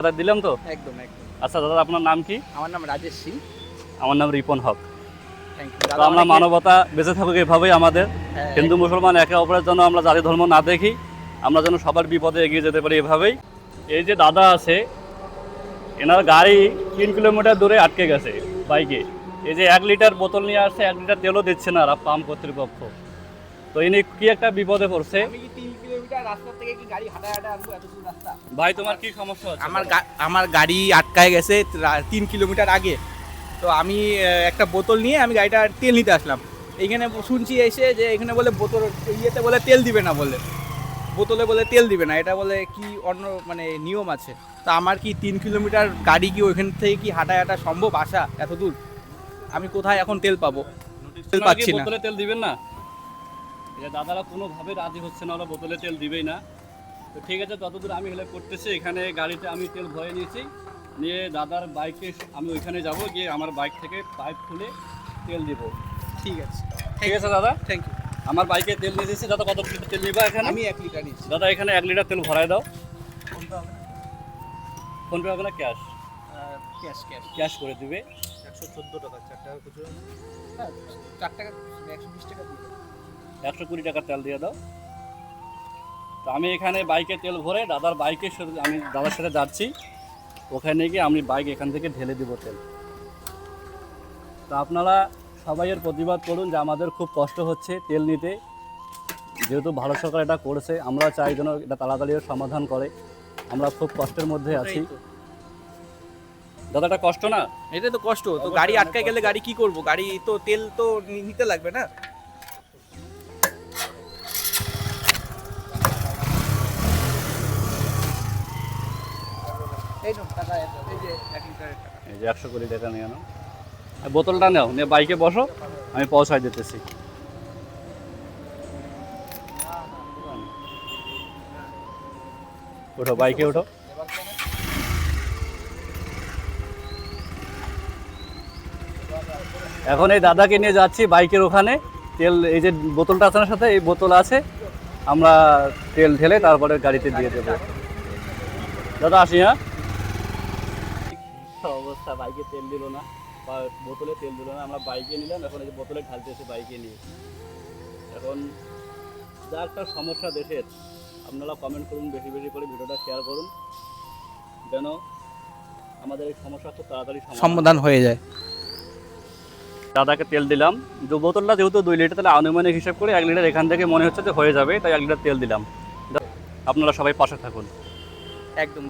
দাদা দিলাম তো একদম একদম। আচ্ছা দাদা, আপনার নাম কি? আমার নাম রাজেশ সিং। আমার নাম রিপন হক। থ্যাংক ইউ তো দাদা। আমরা মানবতা বেঁচে থাকুক এভাবেই আমাদের। হ্যাঁ, হিন্দু মুসলমান একে অপরের জন্য আমরা জাতি ধর্ম না দেখি, আমরা যেন সবার বিপদে এগিয়ে যেতে পারি এভাবেই। এই যে দাদা আছে, এনার গাড়ি 3 কিলোমিটার দূরে আটকে গেছে বাইকে। এই যে 1 লিটার বোতল নিয়ে আসছে, 1 লিটার তেলও দিচ্ছে না পাম্প কর্তৃপক্ষ। তো ইনি কি একটা বিপদে পড়ছে। আমি কি 3 কিলোমিটার রাস্তা থেকে কি গাড়ি হাঁটা আনবো এত দূর রাস্তা? ভাই তোমার কি সমস্যা হচ্ছে? আমার গাড়ি আটকায় গেছে 3 কিলোমিটার আগে। তো আমি একটা বোতল নিয়ে আমি গাড়িটা তেল নিতে আসলাম। এইখানে শুনছি এসে যে এখানে বলে বোতল ইয়েতে বলে তেল দিবে না, বলে বোতলে বলে তেল দিবে না, এটা বলে কি অন্য মানে নিয়ম আছে। তা আমার কি 3 কিলোমিটার গাড়ি কি ওইখান থেকে কি হাঁটা সম্ভব আসা এত দূর? আমি কোথায় এখন তেল পাবো? তেল পাচ্ছি না। বোতলে তেল দিবেন না? এই যে দাদারা কোনোভাবে রাজি হচ্ছে না, ওরা বোতলে তেল দিবেই না। তো ঠিক আছে, ততদূর আমি হেল্প করতেছি। এখানে গাড়িতে আমি তেল ভরে নিয়েছি, নিয়ে দাদার বাইকে আমি ওইখানে যাব, গিয়ে আমার বাইক থেকে পাইপ খুলে তেল দিব। ঠিক আছে, ঠিক আছে দাদা, থ্যাংক ইউ। আমার বাইকে তেল নিয়ে দিয়েছি। দাদা কত তেল নিবা এখানে? আমি 1 লিটার নিচ্ছি। দাদা এখানে 1 লিটার তেল ভরায় দাও। ফোনপে হবে না ক্যাশ? ক্যাশ ক্যাশ ক্যাশ করে দিবে। 114 টাকা, 4 টাকা খুচরো। হ্যাঁ, 4 টাকা 120 টাকা দিয়ে দাও। 120 টাকার তেল দিয়ে দাও। তো আমি এখানে বাইকে তেল ভরে দাদার বাইকের সাথে আমি দাদার সাথে যাচ্ছি, ওখানে গিয়ে আমি বাইক এখান থেকে ঢেলে দিব তেল। তো আপনারা সবাই এর প্রতিবাদ করুন যে আমাদের খুব কষ্ট হচ্ছে তেল নিতে। যেহেতু ভারত সরকার এটা করেছে, আমরা চাই যেন এটা তাড়াতাড়ি সমাধান করে। আমরা খুব কষ্টের মধ্যে আছি। দাদা এটা কষ্ট না? এটা তো কষ্ট। তো গাড়ি আটকে গেলে গাড়ি কি করব? গাড়ি তো তেল তো নিতে লাগবে না? এই নো টাকা, এই যে 1 লিটারের টাকা। এই যে 120 টাকা নিয়ে নাও, বোতলটা নাও, নিয়ে বাইকে বসো, আমি পৌঁছায় দিতেছি। ওঠো, বাইকে ওঠো। এখন এই দাদাকে নিয়ে যাচ্ছি বাইকের ওখানে। তেল এই যে বোতলটা আছে না সাথে, এই বোতল আছে, আমরা তেল ঢেলে তারপরে গাড়িতে দিয়ে দেবো। দাদা আসি, হ্যাঁ। অবস্থা, বাইকে তেল দিল না বা বোতলে তেল দিল না। আমরা বাইকে নিলাম, এখন এই যে বোতলে ঢালতেছে বাইকে নিয়ে। এখন যা একটা সমস্যা দেশের, আপনারা কমেন্ট করুন, বেশি বেশি করে ভিডিওটা শেয়ার করুন, যেন আমাদের এই সমস্যা খুব তাড়াতাড়ি সমাধান হয়ে যায়। দাদাকে তেল দিলাম, যে বোতলটা যেহেতু 2 লিটার, তাহলে আনুমানিক হিসাব করে 1 লিটার এখান থেকে মনে হচ্ছে যে হয়ে যাবে, তাই 1 লিটার তেল দিলাম। আপনারা সবাই পাশে থাকুন। একদম।